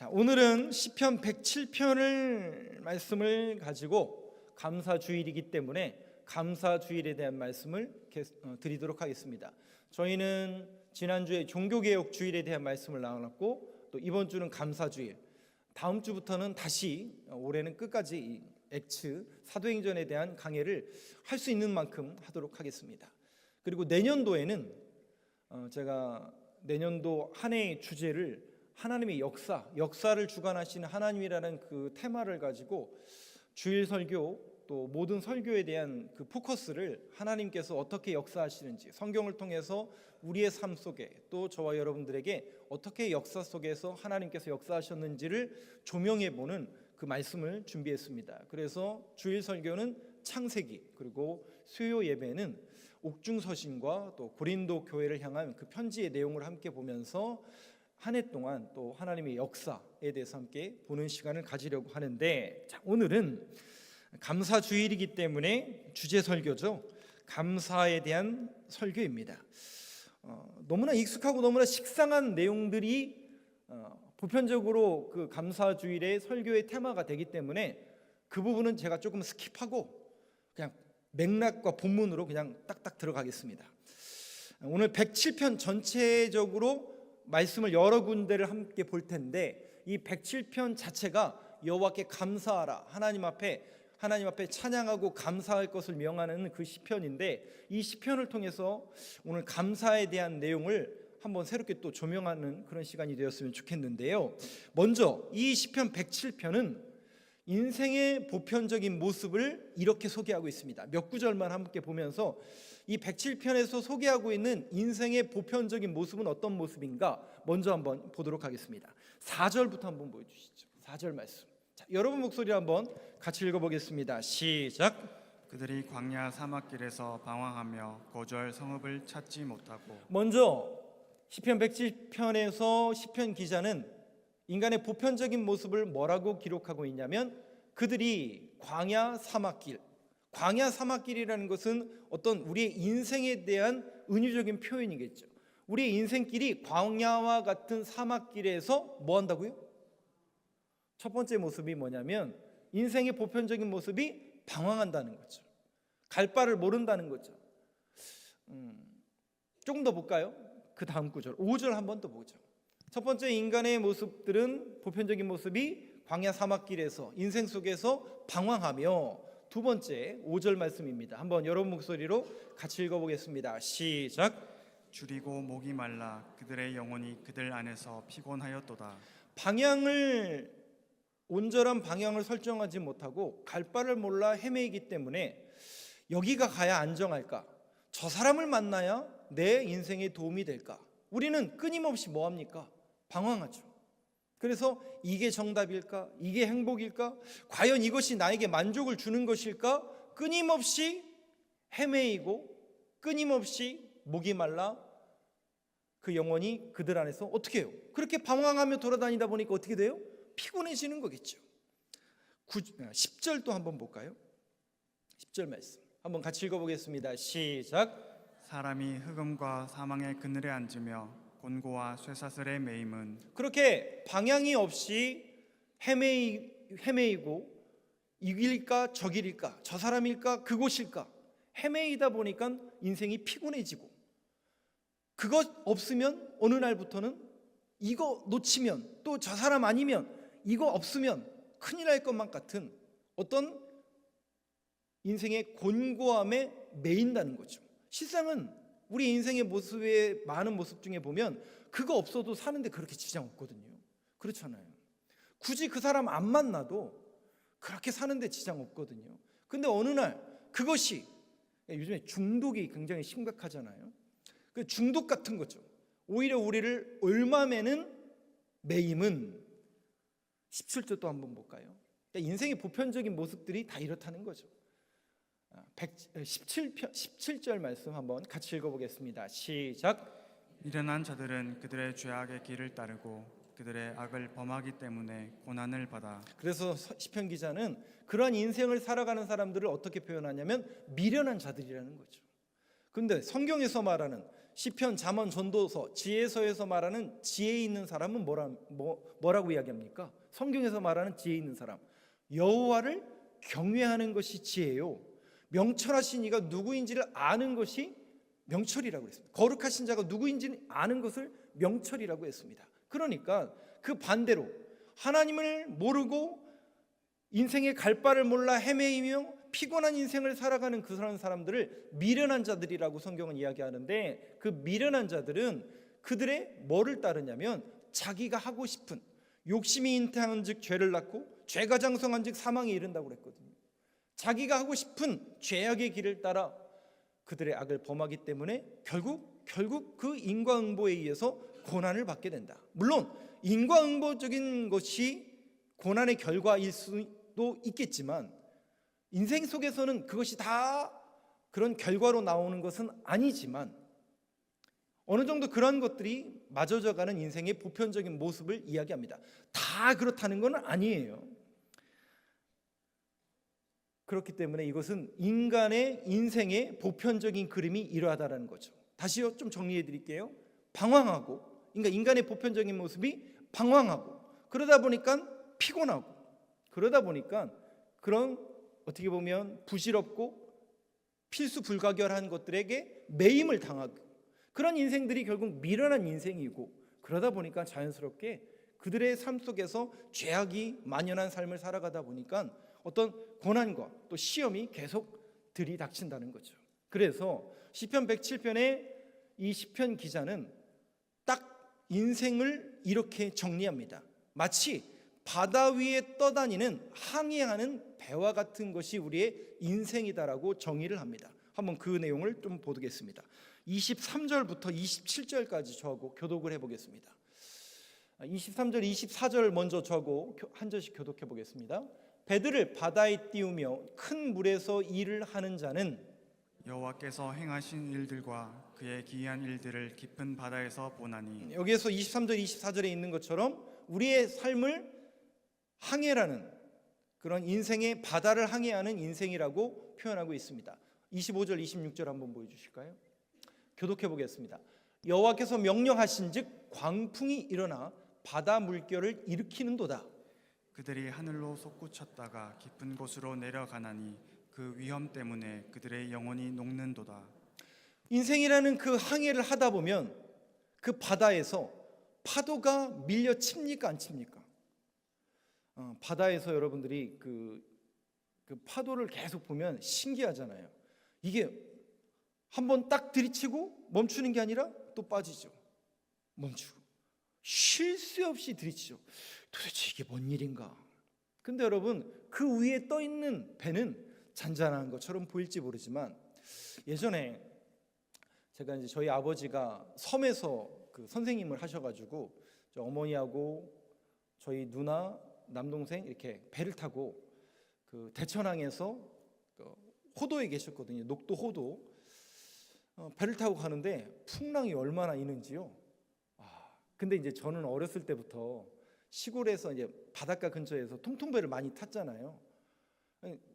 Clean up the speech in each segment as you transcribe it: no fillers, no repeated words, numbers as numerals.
자, 오늘은 시편 107편을 말씀을 가지고 감사주일이기 때문에 감사주일에 대한 말씀을 드리도록 하겠습니다. 저희는 지난주에 종교개혁주일에 대한 말씀을 나눴고 또 이번 주는 감사주일, 다음 주부터는 다시 올해는 끝까지 이 액츠 사도행전에 대한 강해를 할 수 있는 만큼 하도록 하겠습니다. 그리고 내년도에는 제가 내년도 한 해의 주제를 하나님의 역사를 주관하시는 하나님이라는 그 테마를 가지고 주일 설교 또 모든 설교에 대한 그 포커스를 하나님께서 어떻게 역사하시는지, 성경을 통해서 우리의 삶 속에 또 저와 여러분들에게 어떻게 역사 속에서 하나님께서 역사하셨는지를 조명해 보는 그 말씀을 준비했습니다. 그래서 주일 설교는 창세기, 그리고 수요 예배는 옥중서신과 또 고린도 교회를 향한 그 편지의 내용을 함께 보면서 한 해 동안 또 하나님의 역사에 대해서 함께 보는 시간을 가지려고 하는데, 자, 오늘은 감사주일이기 때문에 주제 설교죠. 감사에 대한 설교입니다. 너무나 익숙하고 너무나 식상한 내용들이 보편적으로 그 감사주일의 설교의 테마가 되기 때문에 그 부분은 제가 조금 스킵하고 그냥 맥락과 본문으로 그냥 딱딱 들어가겠습니다. 오늘 107편 전체적으로 말씀을 여러 군데를 함께 볼 텐데, 이 107편 자체가 여호와께 감사하라, 하나님 앞에 찬양하고 감사할 것을 명하는 그 시편인데, 이 시편을 통해서 오늘 감사에 대한 내용을 한번 새롭게 또 조명하는 그런 시간이 되었으면 좋겠는데요. 먼저 이 시편 107편은 인생의 보편적인 모습을 이렇게 소개하고 있습니다. 몇 구절만 함께 보면서 이 107편에서 소개하고 있는 인생의 보편적인 모습은 어떤 모습인가 먼저 한번 보도록 하겠습니다. 4절부터 한번 보여주시죠. 4절 말씀. 자, 여러분 목소리로 한번 같이 읽어보겠습니다. 시작. 그들이 광야 사막길에서 방황하며 거주할 성읍을 찾지 못하고. 먼저 시편 107편에서 시편 기자는 인간의 보편적인 모습을 뭐라고 기록하고 있냐면, 그들이 광야 사막길이라는 것은 어떤 우리의 인생에 대한 은유적인 표현이겠죠. 우리의 인생길이 광야와 같은 사막길에서 뭐 한다고요? 첫 번째 모습이 뭐냐면 인생의 보편적인 모습이 방황한다는 거죠. 갈 바를 모른다는 거죠. 조금 더 볼까요? 그 다음 구절 5절 한번 더 보죠. 첫 번째 인간의 모습들은 보편적인 모습이 광야 사막길에서 인생 속에서 방황하며, 두 번째 5절 말씀입니다. 한번 여러분 목소리로 같이 읽어보겠습니다. 시작. 줄이고 목이 말라 그들의 영혼이 그들 안에서 피곤하였도다. 온전한 방향을 설정하지 못하고 갈 바를 몰라 헤매이기 때문에 여기가 가야 안정할까? 저 사람을 만나야 내 인생에 도움이 될까? 우리는 끊임없이 뭐합니까? 방황하죠. 그래서 이게 정답일까? 이게 행복일까? 과연 이것이 나에게 만족을 주는 것일까? 끊임없이 헤매이고 끊임없이 목이 말라 그 영혼이 그들 안에서 어떻게 해요? 그렇게 방황하며 돌아다니다 보니까 어떻게 돼요? 피곤해지는 거겠죠. 10절도 한번 볼까요? 10절 말씀 한번 같이 읽어보겠습니다. 시작. 사람이 흑암과 사망의 그늘에 앉으며 곤고와 쇠사슬의 매임은. 그렇게 방향이 없이 헤매이고 이길까 저길일까, 저 사람일까 그곳일까 헤매이다 보니까 인생이 피곤해지고, 그것 없으면 어느 날부터는 이거 놓치면, 또 저 사람 아니면 이거 없으면 큰일 날 것만 같은 어떤 인생의 곤고함에 매인다는 거죠. 실상은 우리 인생의 모습의 많은 모습 중에 보면 그거 없어도 사는데 그렇게 지장 없거든요. 그렇잖아요. 굳이 그 사람 안 만나도 그렇게 사는데 지장 없거든요. 근데 어느 날 그것이, 요즘에 중독이 굉장히 심각하잖아요. 그 중독 같은 거죠. 오히려 우리를 얽매는 매임은. 17절 또 한번 볼까요? 인생의 보편적인 모습들이 다 이렇다는 거죠. 17절 말씀 한번 같이 읽어보겠습니다. 시작. 미련한 자들은 그들의 죄악의 길을 따르고 그들의 악을 범하기 때문에 고난을 받아. 그래서 시편 기자는 그러한 인생을 살아가는 사람들을 어떻게 표현하냐면 미련한 자들이라는 거죠. 그런데 성경에서 말하는 시편, 잠언, 전도서, 지혜서에서 말하는 지혜 있는 사람은 뭐라고 이야기합니까? 성경에서 말하는 지혜 있는 사람, 여호와를 경외하는 것이 지혜요, 명철하신 이가 누구인지를 아는 것이 명철이라고 했습니다. 거룩하신 자가 누구인지를 아는 것을 명철이라고 했습니다. 그러니까 그 반대로 하나님을 모르고 인생의 갈 바를 몰라 헤매이며 피곤한 인생을 살아가는 그런 사람들을 미련한 자들이라고 성경은 이야기하는데, 그 미련한 자들은 그들의 뭐를 따르냐면 자기가 하고 싶은, 욕심이 잉태한 즉 죄를 낳고 죄가 장성한 즉 사망에 이른다고 그랬거든요. 자기가 하고 싶은 죄악의 길을 따라 그들의 악을 범하기 때문에 결국 그 인과응보에 의해서 고난을 받게 된다. 물론 인과응보적인 것이 고난의 결과일 수도 있겠지만 인생 속에서는 그것이 다 그런 결과로 나오는 것은 아니지만 어느 정도 그런 것들이 맞아져가는 인생의 보편적인 모습을 이야기합니다. 다 그렇다는 건 아니에요. 그렇기 때문에 이것은 인간의 인생의 보편적인 그림이 이러하다라는 거죠. 다시요, 좀 정리해 드릴게요. 방황하고, 그러니까 인간의 보편적인 모습이 방황하고, 그러다 보니까 피곤하고, 그러다 보니까 그런 어떻게 보면 부질없고 필수불가결한 것들에게 매임을 당하고, 그런 인생들이 결국 미련한 인생이고, 그러다 보니까 자연스럽게 그들의 삶 속에서 죄악이 만연한 삶을 살아가다 보니까 어떤 고난과 또 시험이 계속 들이닥친다는 거죠. 그래서 시편 107편의 이 시편 기자는 딱 인생을 이렇게 정리합니다. 마치 바다 위에 떠다니는 항해하는 배와 같은 것이 우리의 인생이다라고 정의를 합니다. 한번 그 내용을 좀 보겠습니다. 23절부터 27절까지 저하고 교독을 해보겠습니다. 23절, 24절 먼저 저하고 한 절씩 교독해 보겠습니다. 배들을 바다에 띄우며 큰 물에서 일을 하는 자는 여호와께서 행하신 일들과 그의 기이한 일들을 깊은 바다에서 보나니. 여기에서 23절, 24절에 있는 것처럼 우리의 삶을 항해라는 그런 인생의 바다를 항해하는 인생이라고 표현하고 있습니다. 25절, 26절 한번 보여주실까요? 교독해 보겠습니다. 여호와께서 명령하신즉 광풍이 일어나 바다 물결을 일으키는도다. 그들이 하늘로 솟구쳤다가 깊은 곳으로 내려가나니 그 위험 때문에 그들의 영혼이 녹는도다. 인생이라는 그 항해를 하다 보면 그 바다에서 파도가 밀려 칩니까 안 칩니까? 바다에서 여러분들이 그 파도를 계속 보면 신기하잖아요. 이게 한번 딱 들이치고 멈추는 게 아니라 또 빠지죠. 멈추고 쉴 새 없이 들이치죠. 도대체 이게 뭔 일인가? 근데 여러분, 그 위에 떠 있는 배는 잔잔한 것처럼 보일지 모르지만, 예전에 제가 이제 저희 아버지가 섬에서 그 선생님을 하셔가지고 어머니하고 저희 누나, 남동생 이렇게 배를 타고 그 대천항에서 호도에 계셨거든요. 녹도 호도. 배를 타고 가는데 풍랑이 얼마나 있는지요. 근데 이제 저는 어렸을 때부터 시골에서 이제 바닷가 근처에서 통통배를 많이 탔잖아요.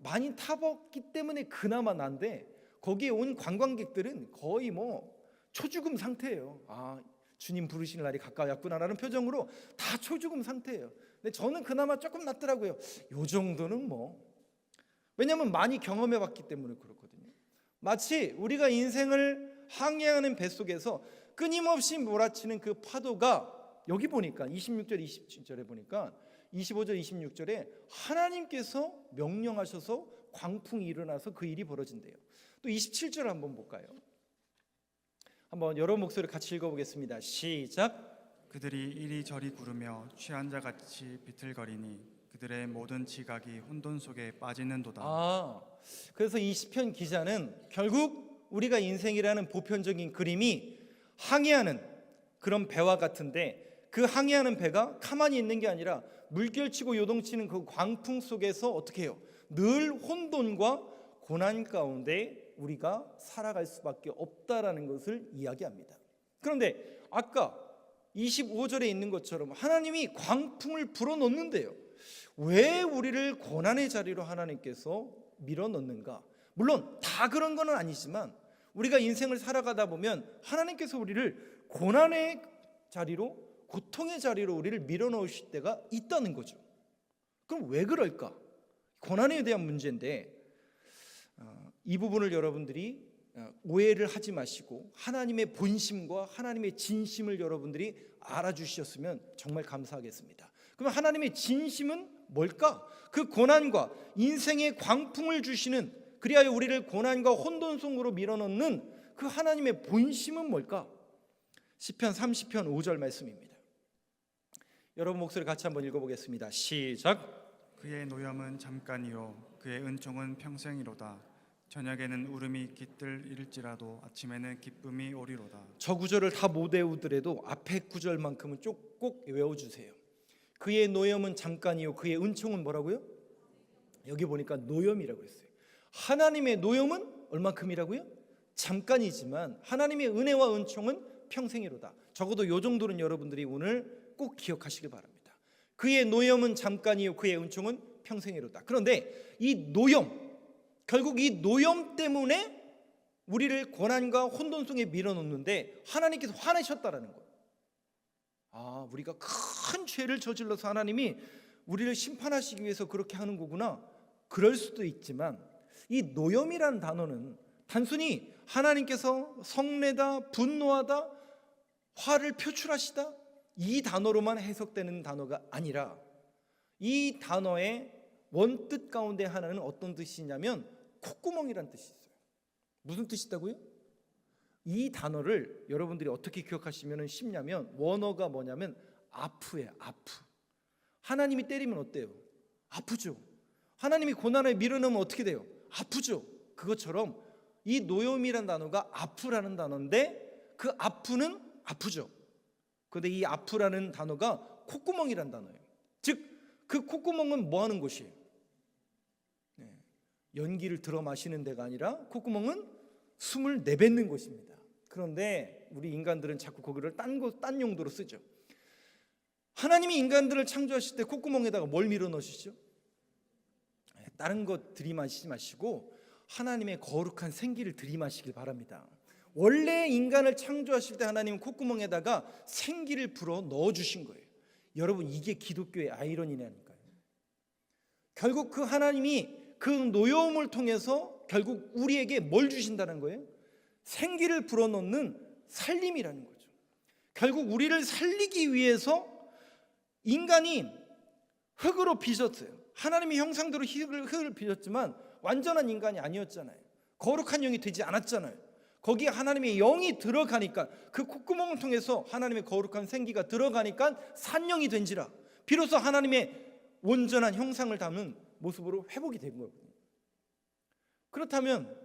많이 타봤기 때문에 그나마 난데, 거기에 온 관광객들은 거의 뭐 초죽음 상태예요. 주님 부르시는 날이 가까웠구나라는 표정으로 다 초죽음 상태예요. 근데 저는 그나마 조금 낫더라고요. 요 정도는 뭐, 왜냐하면 많이 경험해봤기 때문에 그렇거든요. 마치 우리가 인생을 항해하는 배 속에서 끊임없이 몰아치는 그 파도가, 여기 보니까 26절 27절에 보니까 25절 26절에 하나님께서 명령하셔서 광풍이 일어나서 그 일이 벌어진대요. 또 27절 한번 볼까요? 한번 여러 목소리를 같이 읽어보겠습니다. 시작. 그들이 이리저리 구르며 취한 자같이 비틀거리니 그들의 모든 지각이 혼돈 속에 빠지는도다. 그래서 이 시편 기자는 결국 우리가 인생이라는 보편적인 그림이 항해하는 그런 배와 같은데, 그 항해하는 배가 가만히 있는 게 아니라 물결치고 요동치는 그 광풍 속에서 어떻게 해요? 늘 혼돈과 고난 가운데 우리가 살아갈 수밖에 없다라는 것을 이야기합니다. 그런데 아까 25절에 있는 것처럼 하나님이 광풍을 불어넣는데요, 왜 우리를 고난의 자리로 하나님께서 밀어넣는가? 물론 다 그런 건 아니지만 우리가 인생을 살아가다 보면 하나님께서 우리를 고난의 자리로, 고통의 자리로 우리를 밀어넣으실 때가 있다는 거죠. 그럼 왜 그럴까? 고난에 대한 문제인데 이 부분을 여러분들이 오해를 하지 마시고 하나님의 본심과 하나님의 진심을 여러분들이 알아주셨으면 정말 감사하겠습니다. 그럼 하나님의 진심은 뭘까? 그 고난과 인생의 광풍을 주시는, 그리하여 우리를 고난과 혼돈 속으로 밀어넣는 그 하나님의 본심은 뭘까? 시편 30편 5절 말씀입니다. 여러분 목소리 같이 한번 읽어보겠습니다. 시작. 그의 노염은 잠깐이요 그의 은총은 평생이로다. 저녁에는 울음이 깃들일지라도 아침에는 기쁨이 오리로다. 저 구절을 다 못 외우더라도 앞에 구절만큼은 꼭 외워주세요. 그의 노염은 잠깐이요 그의 은총은 뭐라고요? 여기 보니까 노염이라고 했어요. 하나님의 노염은 얼만큼이라고요? 잠깐이지만 하나님의 은혜와 은총은 평생이로다. 적어도 이 정도는 여러분들이 오늘 꼭 기억하시길 바랍니다. 그의 노염은 잠깐이요 그의 은총은 평생이로다. 그런데 이 노염, 결국 이 노염 때문에 우리를 고난과 혼돈 속에 밀어넣는데 하나님께서 화내셨다라는 거예요. 우리가 큰 죄를 저질러서 하나님이 우리를 심판하시기 위해서 그렇게 하는 거구나. 그럴 수도 있지만 이 노염이라는 단어는 단순히 하나님께서 성내다, 분노하다, 화를 표출하시다 이 단어로만 해석되는 단어가 아니라 이 단어의 원뜻 가운데 하나는 어떤 뜻이냐면 콧구멍이란 뜻이 있어요. 무슨 뜻이다고요? 이 단어를 여러분들이 어떻게 기억하시면 쉽냐면 원어가 뭐냐면 아프예요. 아프. 하나님이 때리면 어때요? 아프죠. 하나님이 고난에 밀어넣으면 어떻게 돼요? 아프죠. 그것처럼 이 노염이란 단어가 아프라는 단어인데 그 아프는 아프죠. 그런데 이 아프라는 단어가 콧구멍이란 단어예요. 즉 그 콧구멍은 뭐 하는 곳이에요? 연기를 들어 마시는 데가 아니라 콧구멍은 숨을 내뱉는 곳입니다. 그런데 우리 인간들은 자꾸 거기를 딴 용도로 쓰죠. 하나님이 인간들을 창조하실 때 콧구멍에다가 뭘 밀어 넣으시죠? 다른 것 들이마시지 마시고 하나님의 거룩한 생기를 들이마시길 바랍니다. 원래 인간을 창조하실 때 하나님은 콧구멍에다가 생기를 불어 넣어주신 거예요. 여러분 이게 기독교의 아이러니라니까요. 결국 그 하나님이 그 노여움을 통해서 결국 우리에게 뭘 주신다는 거예요? 생기를 불어넣는 살림이라는 거죠. 결국 우리를 살리기 위해서 인간이 흙으로 빚었어요. 하나님의 형상대로 흙을 빚었지만 완전한 인간이 아니었잖아요. 거룩한 영이 되지 않았잖아요. 거기에 하나님의 영이 들어가니까 그 콧구멍을 통해서 하나님의 거룩한 생기가 들어가니까 산영이 된지라 비로소 하나님의 온전한 형상을 담은 모습으로 회복이 된 거거든요. 그렇다면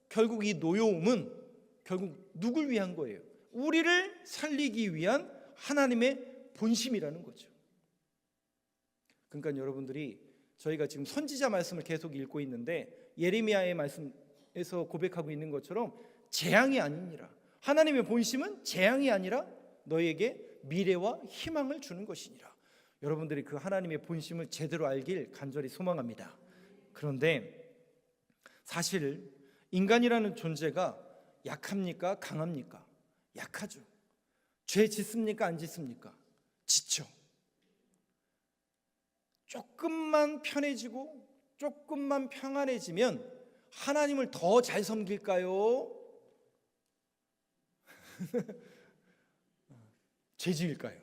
결국 이 노여움은 결국 누굴 위한 거예요? 우리를 살리기 위한 하나님의 본심이라는 거죠. 그러니까 여러분들이 저희가 지금 선지자 말씀을 계속 읽고 있는데 예레미야의 말씀에서 고백하고 있는 것처럼 재앙이 아니니라. 하나님의 본심은 재앙이 아니라 너에게 미래와 희망을 주는 것이니라. 여러분들이 그 하나님의 본심을 제대로 알길 간절히 소망합니다. 그런데 사실 인간이라는 존재가 약합니까? 강합니까? 약하죠. 죄 짓습니까? 안 짓습니까? 짓죠. 조금만 편해지고 조금만 평안해지면 하나님을 더 잘 섬길까요? 죄 지을까요?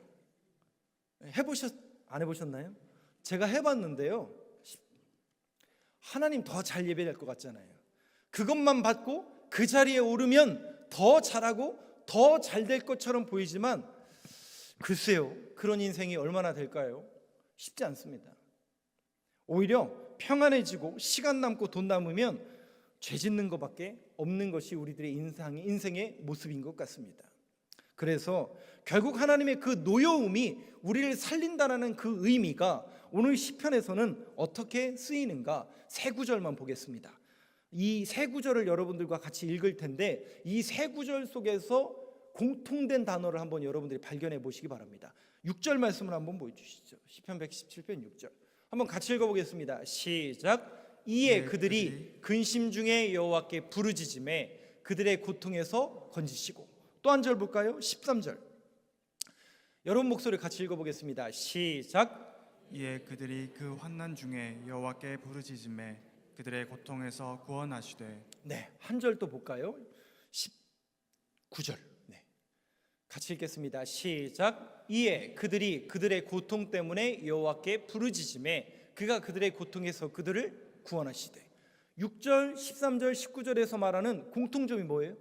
안 해보셨나요? 제가 해봤는데요, 하나님 더 잘 예배될 것 같잖아요. 그것만 받고 그 자리에 오르면 더 잘하고 더 잘 될 것처럼 보이지만 글쎄요, 그런 인생이 얼마나 될까요? 쉽지 않습니다. 오히려 평안해지고 시간 남고 돈 남으면 죄 짓는 것밖에 없는 것이 우리들의 인생의 모습인 것 같습니다. 그래서 결국 하나님의 그 노여움이 우리를 살린다는 그 의미가 오늘 시편에서는 어떻게 쓰이는가 세 구절만 보겠습니다. 이 세 구절을 여러분들과 같이 읽을 텐데 이 세 구절 속에서 공통된 단어를 한번 여러분들이 발견해 보시기 바랍니다. 6절 말씀을 한번 보여주시죠. 시편 117편 6절 한번 같이 읽어보겠습니다. 시작. 이에 그들이 근심 중에 여호와께 부르짖음에 그들의 고통에서 건지시고. 또 한 절 볼까요? 13절. 여러분 목소리 같이 읽어보겠습니다. 시작. 이에 그들이 그 환난 중에 여호와께 부르짖음에 그들의 고통에서 구원하시되. 네, 한 절 또 볼까요? 19절. 네, 같이 읽겠습니다. 시작. 이에 그들이 그들의 고통 때문에 여호와께 부르짖음에 그가 그들의 고통에서 그들을 구원하시되. 6절, 13절, 19절에서 말하는 공통점이 뭐예요?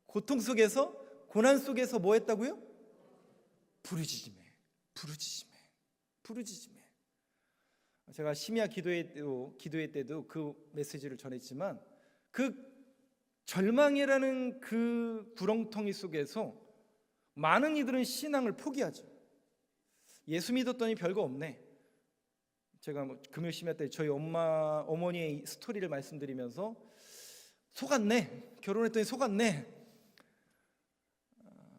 고통 속에서, 고난 속에서 뭐 했다고요? 부르짖음에. 제가 심야 기도회 때도 그 메시지를 전했지만, 그 절망이라는 그 구렁텅이 속에서 많은 이들은 신앙을 포기하죠. 예수 믿었더니 별거 없네. 제가 금요 심야 때 저희 어머니의 스토리를 말씀드리면서 속았네, 결혼했더니 속았네.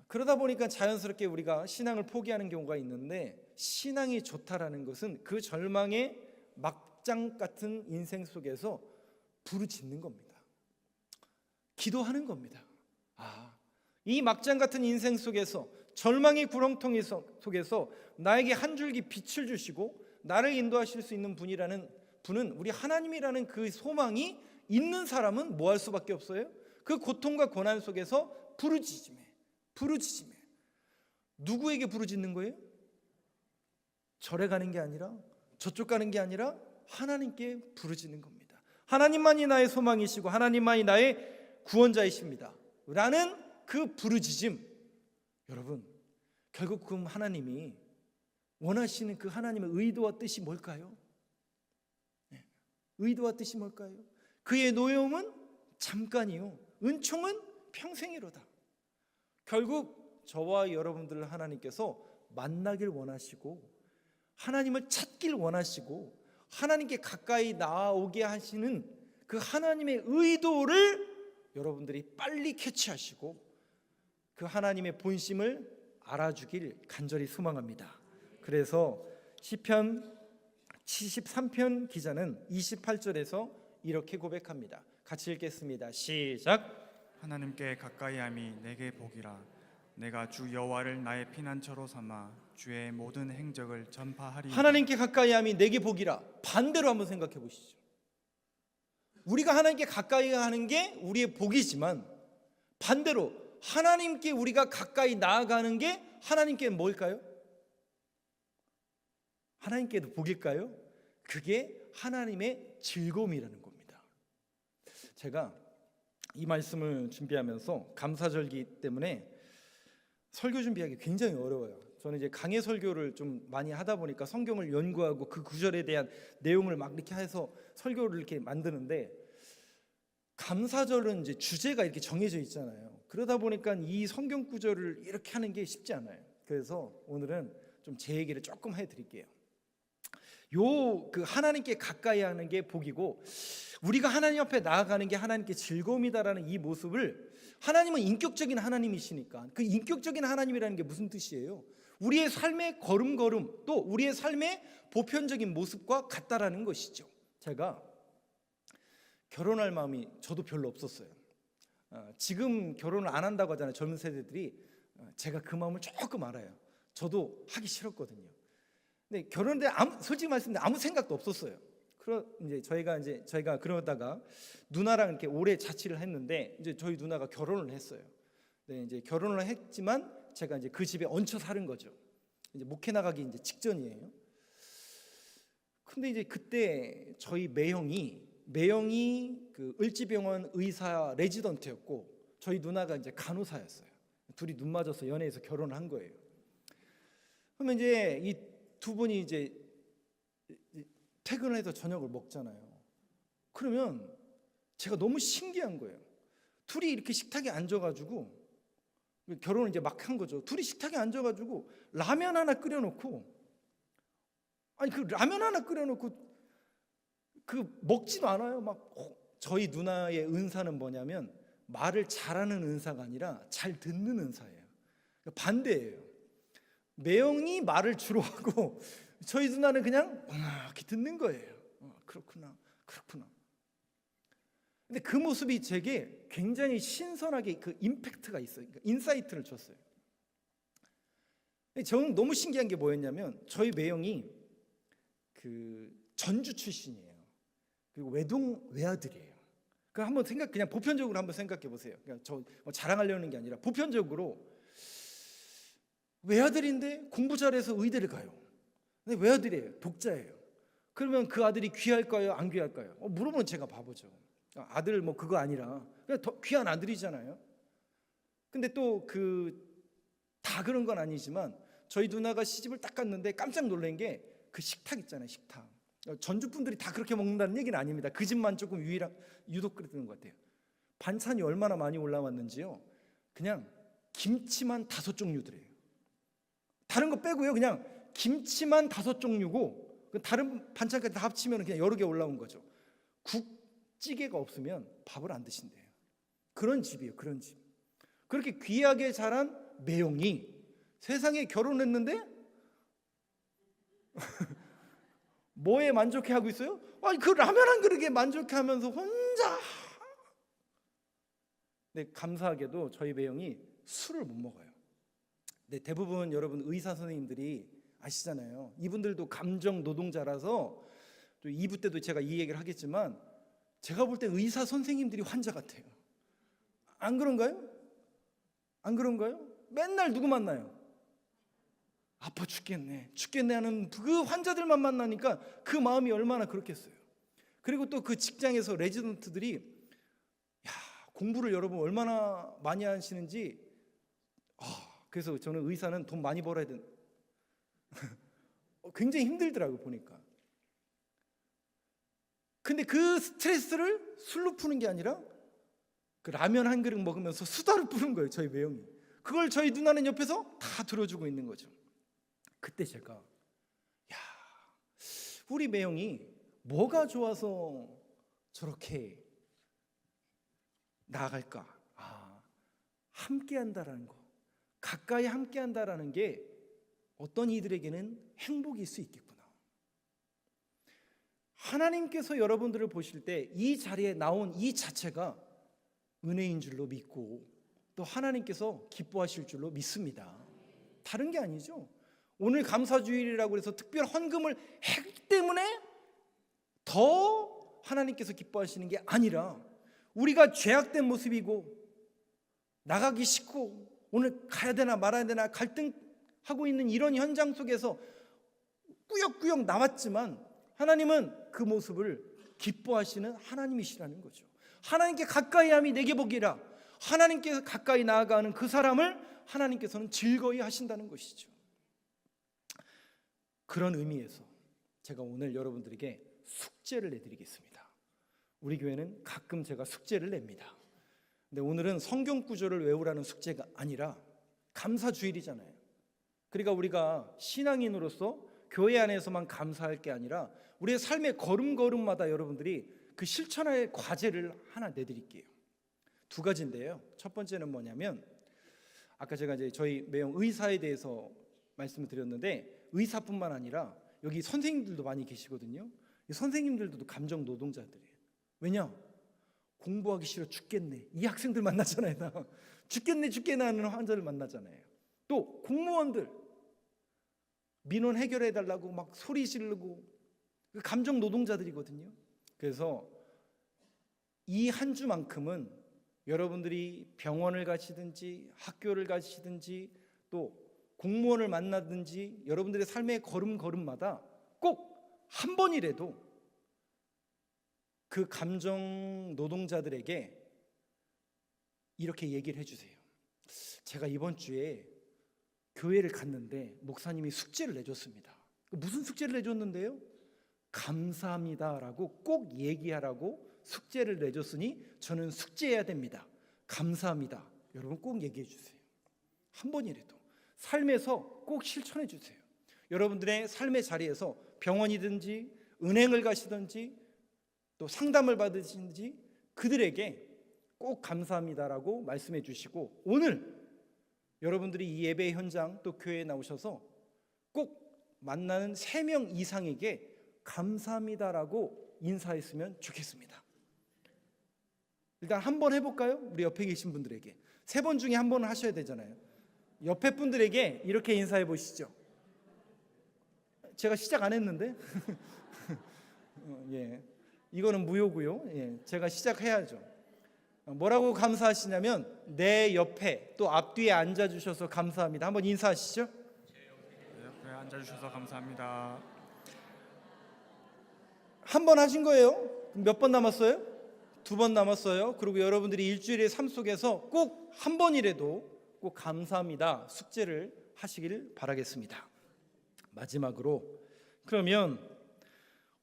그러다 보니까 자연스럽게 우리가 신앙을 포기하는 경우가 있는데, 신앙이 좋다라는 것은 그 절망의 막장 같은 인생 속에서 부르짖는 겁니다. 기도하는 겁니다. 이 막장 같은 인생 속에서, 절망의 구렁텅이 속에서 나에게 한 줄기 빛을 주시고 나를 인도하실 수 있는 분은 우리 하나님이라는 그 소망이 있는 사람은 뭐 할 수밖에 없어요? 그 고통과 고난 속에서 부르짖음에. 누구에게 부르짖는 거예요? 절에 가는 게 아니라, 저쪽 가는 게 아니라 하나님께 부르짖는 겁니다. 하나님만이 나의 소망이시고 하나님만이 나의 구원자이십니다 라는 그 부르짖음. 여러분, 결국 그 하나님이 원하시는 그 하나님의 의도와 뜻이 뭘까요? 의도와 뜻이 뭘까요? 그의 노여움은 잠깐이요, 은총은 평생이로다. 결국 저와 여러분들을 하나님께서 만나길 원하시고, 하나님을 찾길 원하시고, 하나님께 가까이 나아오게 하시는 그 하나님의 의도를 여러분들이 빨리 캐치하시고 그 하나님의 본심을 알아주길 간절히 소망합니다. 그래서 시편 73편 기자는 28절에서 이렇게 고백합니다. 같이 읽겠습니다. 시작. 하나님께 가까이함이 내게 복이라. 내가 주 여호와를 나의 피난처로 삼아 주의 모든 행적을 전파하리. 하나님께 가까이함이 내게 복이라. 반대로 한번 생각해 보시죠. 우리가 하나님께 가까이 하는 게 우리의 복이지만, 반대로 하나님께 우리가 가까이 나아가는 게 하나님께 뭘까요? 하나님께도 복일까요? 그게 하나님의 즐거움이라는 겁니다. 제가 이 말씀을 준비하면서 감사절기 때문에 설교 준비하기 굉장히 어려워요. 저는 이제 강해 설교를 좀 많이 하다 보니까 성경을 연구하고 그 구절에 대한 내용을 막 이렇게 해서 설교를 이렇게 만드는데, 감사절은 이제 주제가 이렇게 정해져 있잖아요. 그러다 보니까 이 성경 구절을 이렇게 하는 게 쉽지 않아요. 그래서 오늘은 좀 제 얘기를 조금 해드릴게요. 그 하나님께 가까이 하는 게 복이고, 우리가 하나님 앞에 나아가는 게 하나님께 즐거움이다라는 이 모습을, 하나님은 인격적인 하나님이시니까 그 인격적인 하나님이라는 게 무슨 뜻이에요? 우리의 삶의 걸음걸음, 또 우리의 삶의 보편적인 모습과 같다라는 것이죠. 제가 결혼할 마음이 저도 별로 없었어요. 지금 결혼을 안 한다고 하잖아요, 젊은 세대들이. 제가 그 마음을 조금 알아요. 저도 하기 싫었거든요. 근데 결혼에 솔직히 말씀드리면 아무 생각도 없었어요. 이제 저희가 그러다가 누나랑 이렇게 오래 자취를 했는데, 이제 저희 누나가 결혼을 했어요. 네, 이제 결혼을 했지만 제가 이제 그 집에 얹혀 사는 거죠. 이제 목회 나가기 이제 직전이에요. 근데 이제 그때 저희 매형이 그 을지병원 의사 레지던트였고, 저희 누나가 이제 간호사였어요. 둘이 눈 맞아서 연애해서 결혼을 한 거예요. 그러면 이제 이 두 분이 이제 퇴근을 해서 저녁을 먹잖아요. 그러면 제가 너무 신기한 거예요. 둘이 이렇게 식탁에 앉아가지고, 결혼을 이제 막 한 거죠. 둘이 식탁에 앉아가지고 라면 하나 끓여놓고, 그 라면 하나 끓여놓고 먹지도 않아요. 저희 누나의 은사는 뭐냐면, 말을 잘하는 은사가 아니라 잘 듣는 은사예요. 반대예요. 매형이 말을 주로 하고 저희 누나는 그냥 이렇게 듣는 거예요. 그렇구나. 근데 그 모습이 제게 굉장히 신선하게 그 임팩트가 있어요. 그러니까 인사이트를 줬어요. 저는 너무 신기한 게 뭐였냐면 저희 매형이 그 전주 출신이에요. 그리고 외아들이에요. 그 한번 그냥 보편적으로 한번 생각해 보세요. 그냥 저 자랑하려는 게 아니라 보편적으로 외아들인데 공부 잘해서 의대를 가요. 근데 외아들이에요. 독자예요. 그러면 그 아들이 귀할까요? 안 귀할까요? 물어보면 제가 바보죠. 아들 뭐 그거 아니라 그냥 더 귀한 아들이잖아요. 근데 또 다 그런 건 아니지만 저희 누나가 시집을 딱 갔는데 깜짝 놀란 게 그 식탁 있잖아요. 식탁. 전주 분들이 다 그렇게 먹는다는 얘기는 아닙니다. 그 집만 조금 유독 그랬던 것 같아요. 반찬이 얼마나 많이 올라왔는지요. 그냥 김치만 5종류들이에요. 다른 거 빼고요. 그냥 김치만 5종류고 다른 반찬까지 다 합치면 그냥 여러 개 올라온 거죠. 찌개가 없으면 밥을 안 드신대요. 그런 집이에요. 그런 집. 그렇게 귀하게 자란 매형이 세상에 결혼했는데 뭐에 만족해하고 있어요? 아니 그 라면 한 그릇에 만족해하면서 혼자. 근데 감사하게도 저희 매형이 술을 못 먹어요. 근데 대부분 여러분 의사 선생님들이 아시잖아요. 이분들도 감정 노동자라서 또 2부 때도 제가 이 얘기를 하겠지만 제가 볼 때 의사 선생님들이 환자 같아요. 안 그런가요? 안 그런가요? 맨날 누구 만나요? 아파 죽겠네 하는 그 환자들만 만나니까 그 마음이 얼마나 그렇겠어요. 그리고 또 그 직장에서 레지던트들이 공부를 여러분 얼마나 많이 하시는지 그래서 저는 의사는 돈 많이 벌어야 된다. 굉장히 힘들더라고요 보니까. 근데 그 스트레스를 술로 푸는 게 아니라 그 라면 한 그릇 먹으면서 수다를 푸는 거예요. 저희 매형이. 그걸 저희 누나는 옆에서 다 들어주고 있는 거죠. 그때 제가 우리 매형이 뭐가 좋아서 저렇게 나아갈까? 함께 한다라는 거, 가까이 함께 한다라는 게 어떤 이들에게는 행복일 수 있겠구나. 하나님께서 여러분들을 보실 때 이 자리에 나온 이 자체가 은혜인 줄로 믿고 또 하나님께서 기뻐하실 줄로 믿습니다. 다른 게 아니죠. 오늘 감사주일이라고 해서 특별 헌금을 했기 때문에 더 하나님께서 기뻐하시는 게 아니라 우리가 죄악된 모습이고 나가기 싫고 오늘 가야 되나 말아야 되나 갈등하고 있는 이런 현장 속에서 꾸역꾸역 나왔지만 하나님은 그 모습을 기뻐하시는 하나님이시라는 거죠. 하나님께 가까이함이 내게 복이라. 하나님께 가까이 나아가는 그 사람을 하나님께서는 즐거이 하신다는 것이죠. 그런 의미에서 제가 오늘 여러분들에게 숙제를 내드리겠습니다. 우리 교회는 가끔 제가 숙제를 냅니다. 근데 오늘은 성경 구절을 외우라는 숙제가 아니라 감사주일이잖아요. 그러니까 우리가 신앙인으로서 교회 안에서만 감사할 게 아니라 우리의 삶의 걸음걸음마다 여러분들이 그 실천할 과제를 하나 내드릴게요. 2가지인데요. 첫 번째는 뭐냐면 아까 제가 이제 저희 매형 의사에 대해서 말씀을 드렸는데 의사뿐만 아니라 여기 선생님들도 많이 계시거든요. 이 선생님들도 감정 노동자들이에요. 왜냐? 공부하기 싫어 죽겠네 이 학생들 만나잖아요. 나 죽겠네 하는 환자를 만나잖아요. 또 공무원들 민원 해결해 달라고 막 소리 지르고 감정 노동자들이거든요. 그래서 이 한 주만큼은 여러분들이 병원을 가시든지 학교를 가시든지 또 공무원을 만나든지 여러분들의 삶의 걸음걸음마다 꼭 한 번이라도 그 감정 노동자들에게 이렇게 얘기를 해주세요. 제가 이번 주에 교회를 갔는데 목사님이 숙제를 내줬습니다. 무슨 숙제를 내줬는데요? 감사합니다라고 꼭 얘기하라고 숙제를 내줬으니 저는 숙제해야 됩니다. 감사합니다. 여러분 꼭 얘기해 주세요. 한 번이라도 삶에서 꼭 실천해 주세요. 여러분들의 삶의 자리에서 병원이든지 은행을 가시든지 또 상담을 받으시든지 그들에게 꼭 감사합니다라고 말씀해 주시고 오늘 여러분들이 이 예배 현장 또 교회에 나오셔서 꼭 만나는 3명 이상에게 감사합니다라고 인사했으면 좋겠습니다. 일단 한 번 해볼까요? 우리 옆에 계신 분들에게 3번 중에 한 번은 하셔야 되잖아요. 옆에 분들에게 이렇게 인사해 보시죠. 제가 시작 안 했는데 예, 이거는 무효고요. 예, 제가 시작해야죠. 뭐라고 감사하시냐면 내 옆에 또 앞뒤에 앉아주셔서 감사합니다. 한번 인사하시죠. 제 옆에 앉아주셔서 감사합니다. 한 번 하신 거예요. 몇 번 남았어요? 2번 남았어요. 그리고 여러분들이 일주일의 삶 속에서 꼭 한 번이라도 꼭 감사합니다 숙제를 하시길 바라겠습니다. 마지막으로 그러면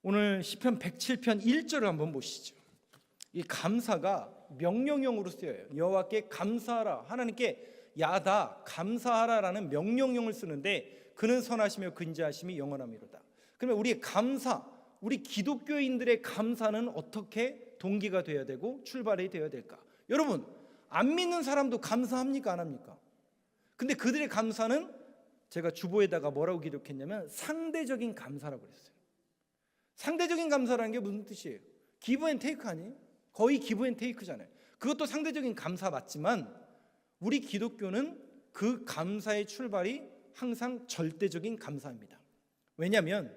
오늘 시편 107편 1절을 한번 보시죠. 이 감사가 명령형으로 쓰여요. 여호와께 감사하라, 하나님께 야다 감사하라라는 명령형을 쓰는데 그는 선하시며 근자하심이 영원함이로다. 그러면 우리의 감사, 우리 기독교인들의 감사는 어떻게 동기가 되어야 되고 출발이 되어야 될까? 여러분, 안 믿는 사람도 감사합니까? 안 합니까? 근데 그들의 감사는 제가 주보에다가 뭐라고 기록했냐면 상대적인 감사라고 그랬어요. 상대적인 감사라는 게 무슨 뜻이에요? 기브 앤 테이크 아니에요? 거의 기브 앤 테이크잖아요. 그것도 상대적인 감사 맞지만 우리 기독교는 그 감사의 출발이 항상 절대적인 감사입니다. 왜냐하면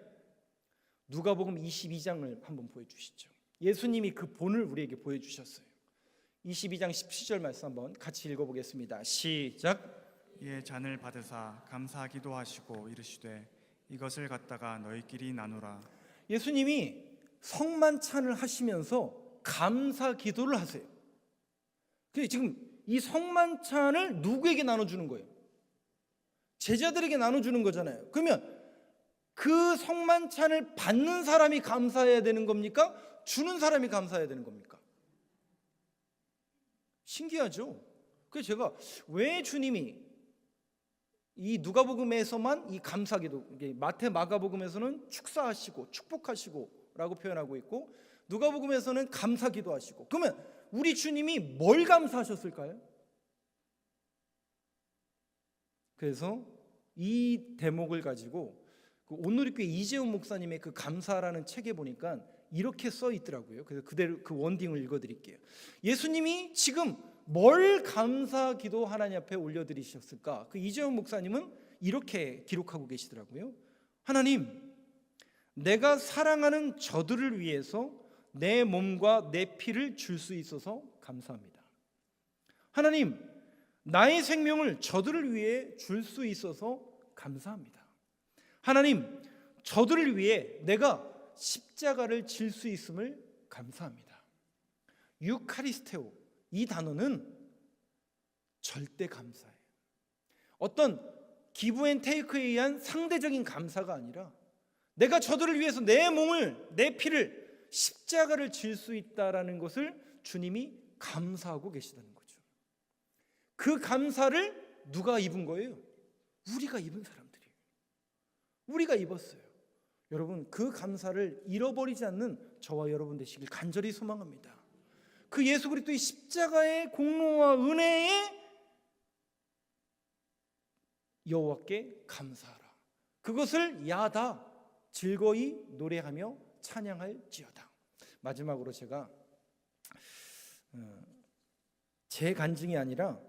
누가복음 22장을 한번 보여주시죠. 예수님이 그 본을 우리에게 보여주셨어요. 22장 17절 말씀 한번 같이 읽어보겠습니다. 시작. 이에 잔을 받으사 감사하기도 하시고 이르시되 이것을 갖다가 너희끼리 나누라. 예수님이 성만찬을 하시면서 감사 기도를 하세요. 근데 지금 이 성만찬을 누구에게 나눠주는 거예요? 제자들에게 나눠주는 거잖아요. 그러면 그 성만찬을 받는 사람이 감사해야 되는 겁니까? 주는 사람이 감사해야 되는 겁니까? 신기하죠? 그래서 제가 왜 주님이 이 누가복음에서만 이 감사기도, 마태 마가복음에서는 축사하시고 축복하시고 라고 표현하고 있고 누가복음에서는 감사기도 하시고, 그러면 우리 주님이 뭘 감사하셨을까요? 그래서 이 대목을 가지고 그 온누리교회 이재훈 목사님의 그 감사라는 책에 보니까 이렇게 써 있더라고요. 그래서 그대로 그 원딩을 읽어드릴게요. 예수님이 지금 뭘 감사기도 하나님 앞에 올려드리셨을까? 그 이재훈 목사님은 이렇게 기록하고 계시더라고요. 하나님, 내가 사랑하는 저들을 위해서 내 몸과 내 피를 줄 수 있어서 감사합니다. 하나님, 나의 생명을 저들을 위해 줄 수 있어서 감사합니다. 하나님, 저들을 위해 내가 십자가를 질 수 있음을 감사합니다. 유카리스테오, 이 단어는 절대 감사예요. 어떤 기브 앤 테이크에 의한 상대적인 감사가 아니라 내가 저들을 위해서 내 몸을, 내 피를, 십자가를 질 수 있다라는 것을 주님이 감사하고 계시다는 거죠. 그 감사를 누가 입은 거예요? 우리가 입은 사람들이에요. 우리가 입었어요. 여러분, 그 감사를 잃어버리지 않는 저와 여러분 되시길 간절히 소망합니다. 그 예수 그리스도의 십자가의 공로와 은혜에 여호와께 감사하라. 그것을 야다 즐거이 노래하며 찬양할지어다. 마지막으로 제가 제 간증이 아니라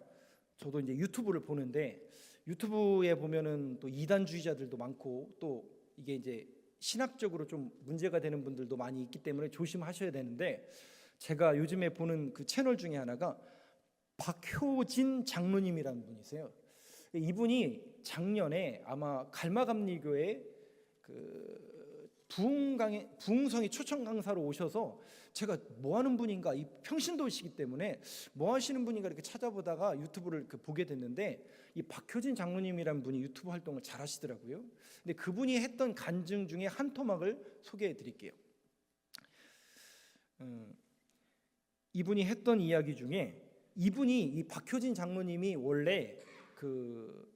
저도 이제 유튜브를 보는데 유튜브에 보면은 또 이단주의자들도 많고 또 이게 이제 신학적으로 좀 문제가 되는 분들도 많이 있기 때문에 조심하셔야 되는데, 제가 요즘에 보는 그 채널 중에 하나가 박효진 장로님이라는 분이세요. 이분이 작년에 아마 갈마감리교회 그 부흥성의 초청 강사로 오셔서 제가 뭐 하는 분인가, 이 평신도시기 때문에 뭐 하시는 분인가 이렇게 찾아보다가 유튜브를 보게 됐는데 이 박효진 장로님이라는 분이 유튜브 활동을 잘 하시더라고요. 근데 그분이 했던 간증 중에 한 토막을 소개해 드릴게요. 이분이 했던 이야기 중에 이 박효진 장로님이 원래 그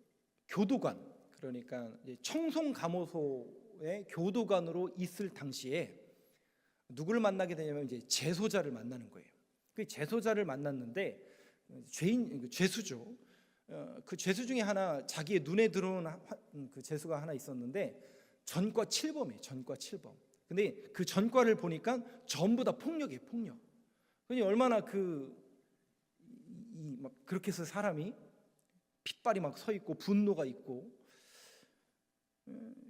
교도관, 그러니까 청송감호소의 교도관으로 있을 당시에 누구를 만나게 되냐면 이제 재소자를 만나는 거예요. 그 재소자를 만났는데 죄수죠. 그 죄수 중에 하나, 자기의 눈에 들어온 그 죄수가 하나 있었는데 전과 7범이에요. 전과 7범. 근데 그 전과를 보니까 전부 다 폭력이에요. 폭력. 그니 얼마나 막 그렇게 해서 사람이 핏발이 막 서 있고 분노가 있고,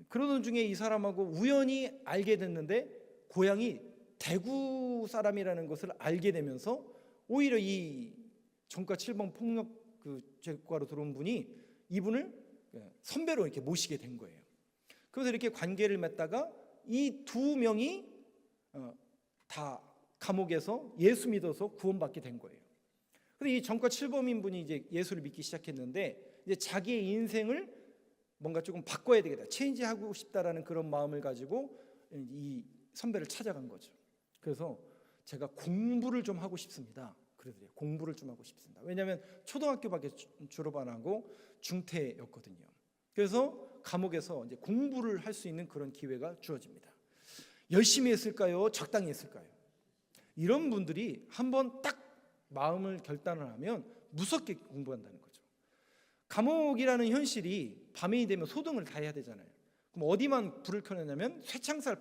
그러던 중에 이 사람하고 우연히 알게 됐는데 고향이 대구 사람이라는 것을 알게 되면서 오히려 이 정가 7번 폭력 제과로 들어온 분이 이분을 선배로 이렇게 모시게 된 거예요. 그래서 이렇게 관계를 맺다가 이 두 명이 다 감옥에서 예수 믿어서 구원받게 된 거예요. 그런데 이 정과 7범인 분이 이제 예수를 믿기 시작했는데 이제 자기의 인생을 뭔가 조금 바꿔야 되겠다, 체인지하고 싶다라는 그런 마음을 가지고 이 선배를 찾아간 거죠. 그래서 제가 공부를 좀 하고 싶습니다. 그러더래요. 공부를 좀 하고 싶습니다. 왜냐하면 초등학교밖에 졸업 안 하고 중퇴였거든요. 그래서 감옥에서 이제 공부를 할 수 있는 그런 기회가 주어집니다. 열심히 했을까요? 적당히 했을까요? 이런 분들이 한번 딱 마음을 결단을 하면 무섭게 공부한다는 거죠. 감옥이라는 현실이 밤이 되면 소등을 다 해야 되잖아요. 그럼 어디만 불을 켜놓냐면 쇠창살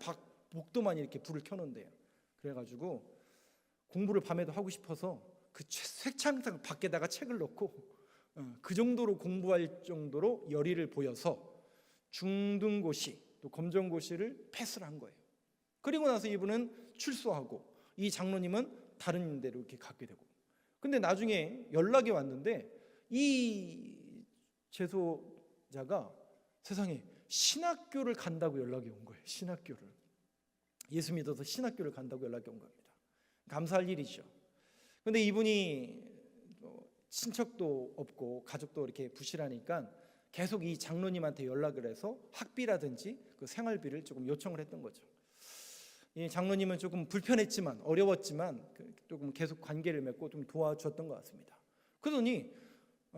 복도만 이렇게 불을 켜놓는데요. 그래가지고 공부를 밤에도 하고 싶어서 그 쇠창살 밖에다가 책을 놓고 그 정도로 공부할 정도로 열의를 보여서 중등고시 또 검정고시를 패스를 한 거예요. 그리고 나서 이분은 출소하고 이 장로님은 다른 데로 이렇게 가게 되고, 근데 나중에 연락이 왔는데 이 재소자가 세상에 신학교를 간다고 연락이 온 거예요. 신학교를, 예수 믿어서 신학교를 간다고 연락이 온 겁니다. 감사할 일이죠. 근데 이분이 친척도 없고 가족도 이렇게 부실하니까 계속 이 장로님한테 연락을 해서 학비라든지 그 생활비를 조금 요청을 했던 거죠. 이 장로님은 조금 불편했지만 어려웠지만 조금 계속 관계를 맺고 좀 도와주었던 것 같습니다. 그러더니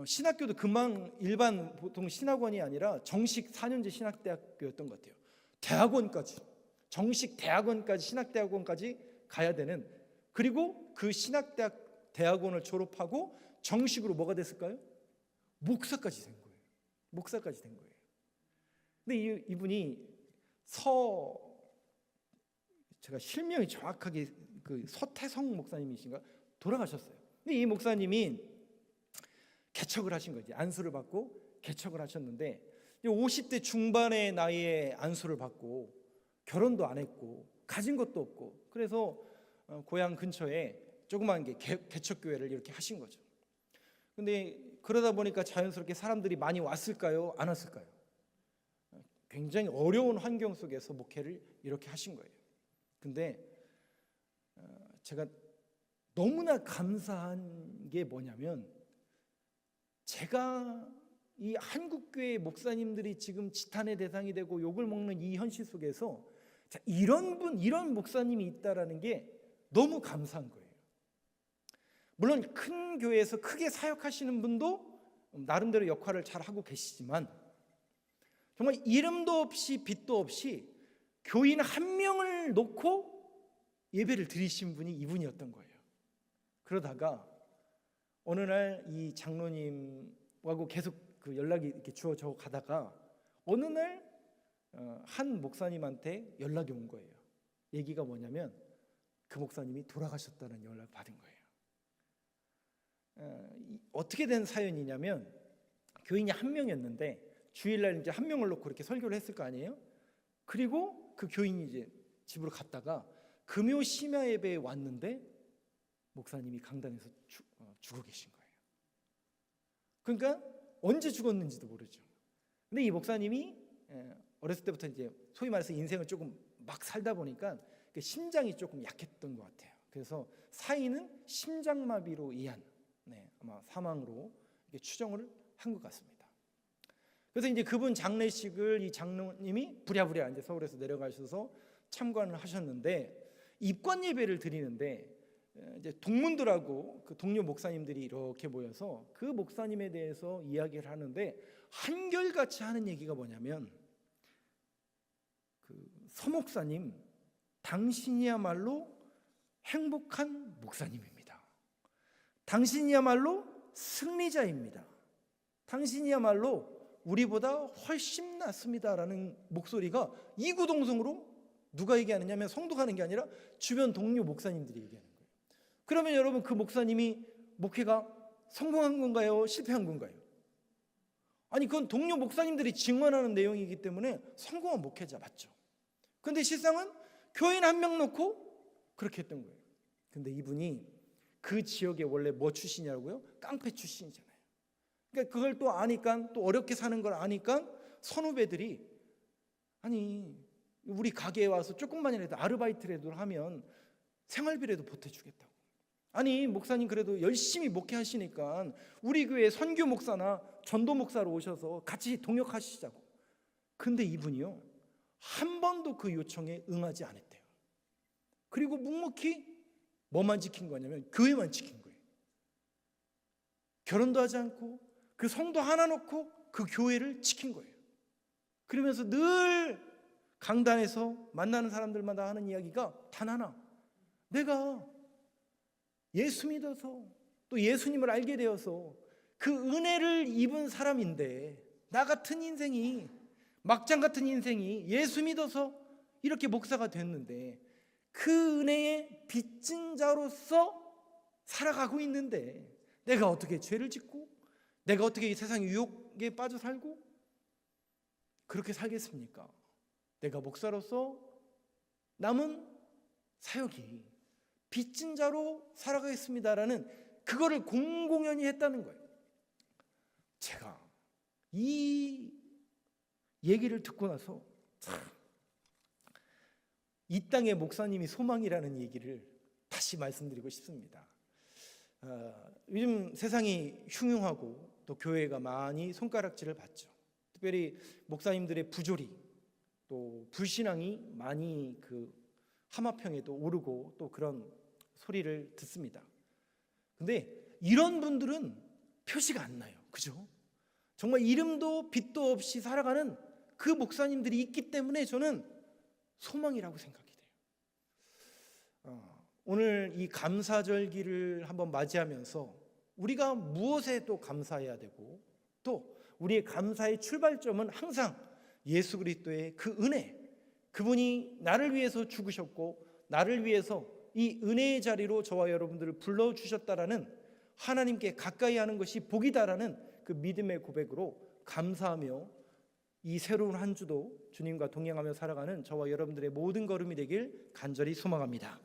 신학교도 금방 일반 보통 신학원이 아니라 정식 4년제 신학대학교였던 것 같아요. 대학원까지, 정식 대학원까지, 신학대학원까지 가야 되는, 그리고 그 대학원을 졸업하고 정식으로 뭐가 됐을까요? 목사까지 된 거예요. 목사까지 된 거예요. 근데 이분이 제가 실명이 정확하게 서태성 목사님이신가 돌아가셨어요. 근데 이 목사님이 개척을 하신 거지. 안수를 받고 개척을 하셨는데 50대 중반의 나이에 안수를 받고 결혼도 안 했고 가진 것도 없고, 그래서 고향 근처에 조그만 개척교회를 이렇게 하신 거죠. 근데 그러다 보니까 자연스럽게 사람들이 많이 왔을까요? 안 왔을까요? 굉장히 어려운 환경 속에서 목회를 이렇게 하신 거예요. 근데 제가 너무나 감사한 게 뭐냐면, 제가 이 한국교회 목사님들이 지금 지탄의 대상이 되고 욕을 먹는 이 현실 속에서 이런 목사님이 있다라는 게 너무 감사한 거예요. 물론 큰 교회에서 크게 사역하시는 분도 나름대로 역할을 잘 하고 계시지만 정말 이름도 없이 빛도 없이 교인 한 명을 놓고 예배를 드리신 분이 이분이었던 거예요. 그러다가 어느 날 이 장로님하고 계속 연락이 이렇게 주어져 가다가 어느 날 한 목사님한테 연락이 온 거예요. 얘기가 뭐냐면 그 목사님이 돌아가셨다는 연락을 받은 거예요. 어떻게 된 사연이냐면, 교인이 한 명이었는데 주일날 이제 한 명을 놓고 이렇게 설교를 했을 거 아니에요. 그리고 그 교인이 이제 집으로 갔다가 금요 심야 예배에 왔는데 목사님이 강단에서 죽어 계신 거예요. 그러니까 언제 죽었는지도 모르죠. 근데 이 목사님이 어렸을 때부터 이제 소위 말해서 인생을 조금 막 살다 보니까 심장이 조금 약했던 것 같아요. 그래서 사인은 심장마비로 이한, 아마 사망으로 이렇게 추정을 한 것 같습니다. 그래서 이제 그분 장례식을 이 장로님이 부랴부랴 이제 서울에서 내려가셔서 참관을 하셨는데, 입관 예배를 드리는데 이제 동문들하고 그 동료 목사님들이 이렇게 모여서 그 목사님에 대해서 이야기를 하는데 한결같이 하는 얘기가 뭐냐면, 서 목사님, 당신이야말로 행복한 목사님입니다. 당신이야말로 승리자입니다. 당신이야말로 우리보다 훨씬 낫습니다라는 목소리가 이구동성으로 누가 얘기하느냐면 성도가 하는 게 아니라 주변 동료 목사님들이 얘기하는 거예요. 그러면 여러분, 그 목사님이 목회가 성공한 건가요? 실패한 건가요? 아니, 그건 동료 목사님들이 증언하는 내용이기 때문에 성공한 목회자 맞죠. 그런데 실상은 교인 한 명 놓고 그렇게 했던 거예요. 근데 이분이 그 지역에 원래 뭐 출신이라고요? 깡패 출신이잖아요. 그러니까 그걸 또 아니까, 또 어렵게 사는 걸 아니까 선후배들이, 아니 우리 가게에 와서 조금만이라도 아르바이트라도 하면 생활비라도 보태주겠다고. 아니 목사님 그래도 열심히 목회하시니까 우리 교회 선교 목사나 전도 목사로 오셔서 같이 동역하시자고. 근데 이분이요, 한 번도 그 요청에 응하지 않았대요. 그리고 묵묵히 뭐만 지킨 거냐면 교회만 지킨 거예요. 결혼도 하지 않고 그 성도 하나 놓고 그 교회를 지킨 거예요. 그러면서 늘 강단에서 만나는 사람들마다 하는 이야기가 단 하나, 내가 예수 믿어서 또 예수님을 알게 되어서 그 은혜를 입은 사람인데, 나 같은 인생이, 막장 같은 인생이 예수 믿어서 이렇게 목사가 됐는데 그 은혜의 빚진 자로서 살아가고 있는데 내가 어떻게 죄를 짓고 내가 어떻게 이 세상 유혹에 빠져 살고 그렇게 살겠습니까? 내가 목사로서 남은 사역이 빚진 자로 살아가겠습니다라는 그거를 공공연히 했다는 거예요. 제가 이 얘기를 듣고 나서 참, 이 땅의 목사님이 소망이라는 얘기를 다시 말씀드리고 싶습니다. 요즘 세상이 흉흉하고 또 교회가 많이 손가락질을 받죠. 특별히 목사님들의 부조리, 또 불신앙이 많이 그 하마평에도 오르고 또 그런 소리를 듣습니다. 근데 이런 분들은 표시가 안 나요. 그죠? 정말 이름도 빛도 없이 살아가는 그 목사님들이 있기 때문에 저는 소망이라고 생각이 돼요. 오늘 이 감사절기를 한번 맞이하면서 우리가 무엇에 또 감사해야 되고, 또 우리의 감사의 출발점은 항상 예수 그리스도의 그 은혜, 그분이 나를 위해서 죽으셨고 나를 위해서 이 은혜의 자리로 저와 여러분들을 불러주셨다라는, 하나님께 가까이 하는 것이 복이다라는 그 믿음의 고백으로 감사하며 이 새로운 한 주도 주님과 동행하며 살아가는 저와 여러분들의 모든 걸음이 되길 간절히 소망합니다.